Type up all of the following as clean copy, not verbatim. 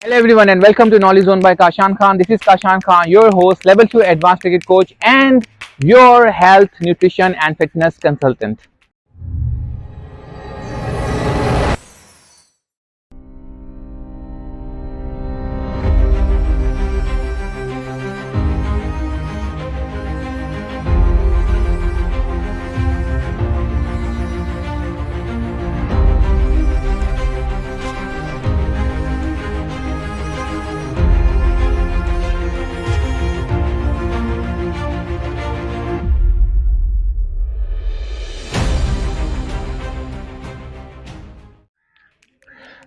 Hello everyone and welcome to Knowledge Zone by Kashan Khan. This is Kashan Khan, your host, Level 2 Advanced Cricket Coach and your health, nutrition and fitness consultant.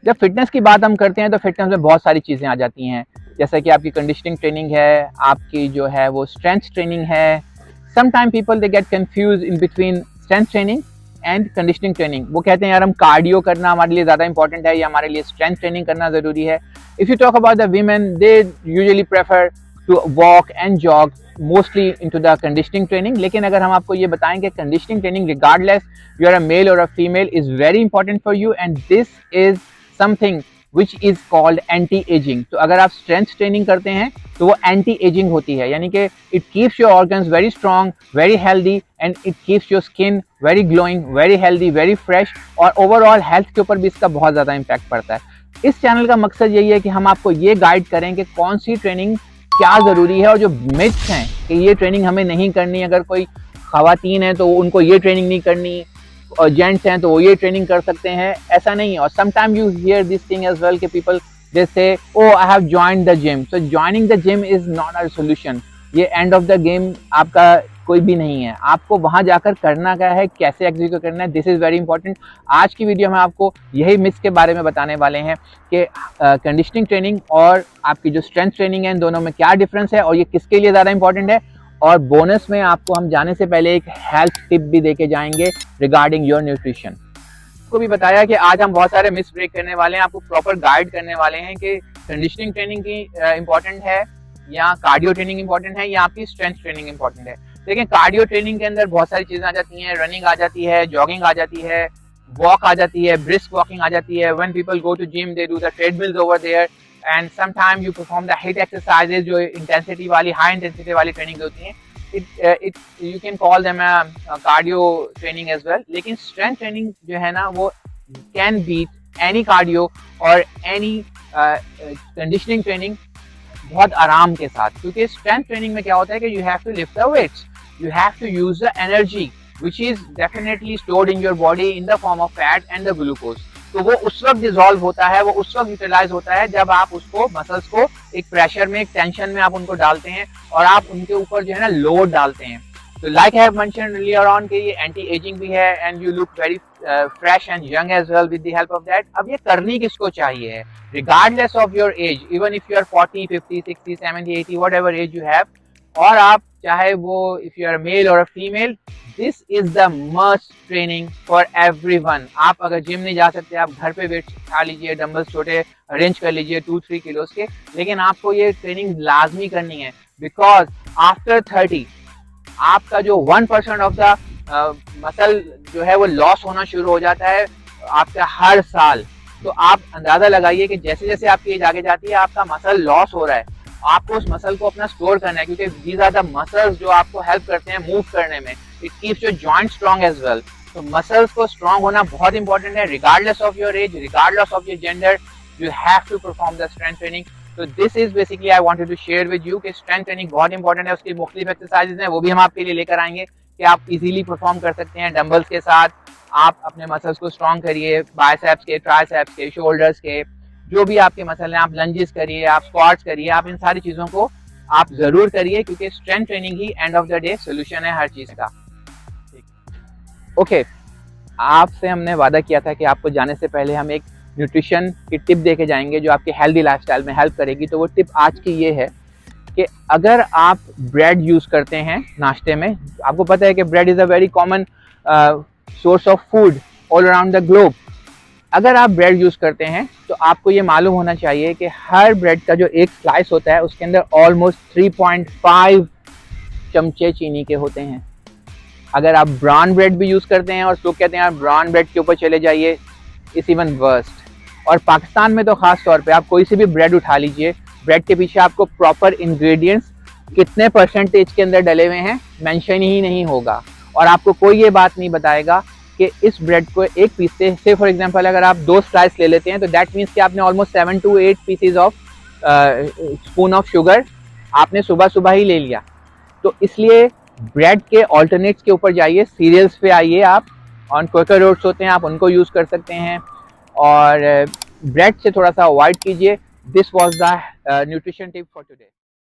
जब fitness की बात हम करते हैं तो fitness में बहुत सारी चीज़ें आ जाती हैं, जैसे कि आपकी कंडीशनिंग ट्रेनिंग है, आपकी जो है वो स्ट्रेंथ ट्रेनिंग है. Sometime people they get confuse in between strength training and conditioning training. वो कहते हैं यार हम कार्डियो करना हमारे लिए ज़्यादा इंपॉर्टेंट है या हमारे लिए स्ट्रेंथ ट्रेनिंग करना ज़रूरी है. If you talk about the women, they usually prefer to walk and jog mostly into the conditioning training. लेकिन अगर हम आपको ये बताएं कि conditioning training regardless you are a male और a female is very important for you and this is something which is called anti-aging. तो अगर आप strength training करते हैं तो वो anti-aging होती है, यानी कि it keeps your organs very strong, very healthy and it keeps your skin very glowing, very healthy, very fresh और overall health के ऊपर भी इसका बहुत ज़्यादा impact पड़ता है. इस चैनल का मकसद यही है कि हम आपको ये गाइड करें कि कौन सी ट्रेनिंग क्या ज़रूरी है और जो मिथ्स हैं कि ये ट्रेनिंग हमें नहीं करनी, अगर कोई ख़वातीन है तो उनको ये ट्रेनिंग नहीं करनी और जेंट्स हैं तो वो ये ट्रेनिंग कर सकते हैं, ऐसा नहीं है. और sometime you hear this thing as well कि people they say oh I have joined the gym. So joining the gym is not a solution. ये एंड ऑफ द गेम आपका कोई भी नहीं है. आपको वहाँ जाकर करना क्या है, कैसे एग्जीक्यूट करना है, दिस इज़ वेरी इंपॉर्टेंट. आज की वीडियो में आपको यही मिथ्स के बारे में बताने वाले हैं कि कंडीशनिंग ट्रेनिंग और आपकी जो स्ट्रेंथ ट्रेनिंग है इन दोनों में क्या डिफरेंस है और ये किसके लिए ज़्यादा इंपॉर्टेंट है. और बोनस में आपको हम जाने से पहले एक हेल्थ टिप भी देके जाएंगे रिगार्डिंग योर न्यूट्रिशन. को भी बताया कि आज हम बहुत सारे मिस ब्रेक करने वाले हैं, आपको प्रॉपर गाइड करने वाले हैं कि कंडीशनिंग ट्रेनिंग की इंपॉर्टेंट है या कार्डियो ट्रेनिंग इंपॉर्टेंट है या आपकी स्ट्रेंथ ट्रेनिंग इंपॉर्टेंट है. लेकिन कार्डियो ट्रेनिंग के अंदर बहुत सारी चीज़ें आ जाती हैं, रनिंग आ जाती है, जॉगिंग आ जाती है, वॉक आ जाती है, ब्रिस्क वॉकिंग आ जाती है. When people go to gym they do the treadmills over there and sometime you perform the HIIT exercises जो इंटेंसिटी वाली, हाई इंटेंसिटी वाली ट्रेनिंग होती हैं. it you can call them a cardio training as well. लेकिन strength training जो है ना वो can beat any cardio और any conditioning training बहुत आराम के साथ. क्योंकि strength training में क्या होता है कि you have to lift the weights, you have to use the energy which is definitely stored in your body in the form of fat and the glucose. तो वो उस वक्त डिजॉल्व होता है, वो उस वक्त यूटिलाइज होता है जब आप उसको मसल्स को एक प्रेशर में, एक टेंशन में आप उनको डालते हैं और आप उनके ऊपर जो है ना लोड डालते हैं. तो like I have mentioned earlier on कि ये एंटी एजिंग भी है and you look very fresh and young as well with the help of that. अब ये करनी किसको चाहिए है, regardless of your age, even if you are 40, 50, 60, 70, 80 whatever age you have, और आप चाहे वो इफ यू आर मेल और female, this is the must training for everyone. आप अगर जिम नहीं जा सकते, आप घर पे वेट उठा लीजिए, डंबल्स छोटे अरेंज कर लीजिए 2-3 किलोस के, लेकिन आपको ये ट्रेनिंग लाजमी करनी है. बिकॉज आफ्टर 30 आपका जो 1% ऑफ द मसल जो है वो लॉस होना शुरू हो जाता है आपका हर साल. तो आप अंदाजा लगाइए कि जैसे जैसे आपकी एज आगे जाती है आपका मसल लॉस हो रहा है. आपको उस मसल को अपना स्टोर करना है क्योंकि दीज आर द मसल्स जो आपको हेल्प करते हैं मूव करने में. It keeps your joint strong as well. तो मसल्स को स्ट्रांग होना बहुत इंपॉर्टेंट है. Regardless of your age, regardless of your gender, you have to perform the strength training. तो this is basically I wanted to share with you कि strength training बहुत important है. उसकी मुख्तलिफ एक्सरसाइजेज हैं, वो भी हम आपके लिए लेकर आएंगे कि आप इजीली परफॉर्म कर सकते हैं डंबल्स के साथ. आप अपने मसल्स को स्ट्रांग करिए, बाइसेप्स के, ट्राइसेप्स के, शोल्डर्स के, जो भी आपके मसल हैं, आप लंजेस करिए, आप स्क्वाट्स करिए, आप इन सारी चीज़ों को आप ज़रूर करिए क्योंकि strength training he and of the day solution है हर चीज़ का. ओके, आपसे हमने वादा किया था कि आपको जाने से पहले हम एक न्यूट्रिशन की टिप दे के जाएंगे जो आपके हेल्दी लाइफस्टाइल में हेल्प करेगी. तो वो टिप आज की ये है कि अगर आप ब्रेड यूज़ करते हैं नाश्ते में, आपको पता है कि bread is a very common source of food all around the globe. अगर आप ब्रेड यूज़ करते हैं तो आपको ये मालूम होना चाहिए कि हर ब्रेड का जो एक स्लाइस होता है उसके अंदर ऑलमोस्ट 3.5 चमचे चीनी के होते हैं. अगर आप ब्राउन ब्रेड भी यूज़ करते हैं और लोग कहते हैं यार ब्राउन ब्रेड के ऊपर चले जाइए, इट्स इवन वर्स्ट. और पाकिस्तान में तो ख़ास तौर पे आप कोई सी भी ब्रेड उठा लीजिए, ब्रेड के पीछे आपको प्रॉपर इंग्रेडिएंट्स कितने परसेंटेज के अंदर डले हुए हैं मेंशन ही नहीं होगा, और आपको कोई ये बात नहीं बताएगा कि इस ब्रेड को एक पीस से फॉर एग्जांपल अगर आप 2 स्लाइस ले लेते हैं तो दैट मीन्स कि आपने almost 7 to 8 pieces of spoon of sugar आपने सुबह सुबह ही ले लिया। तो इसलिए ब्रेड के ऑल्टरनेट्स के ऊपर जाइए, सीरियल्स पे आइए आप, ऑन क्विकर ओट्स होते हैं आप उनको यूज़ कर सकते हैं, और ब्रेड से थोड़ा सा अवॉइड कीजिए। This was the nutrition tip for today.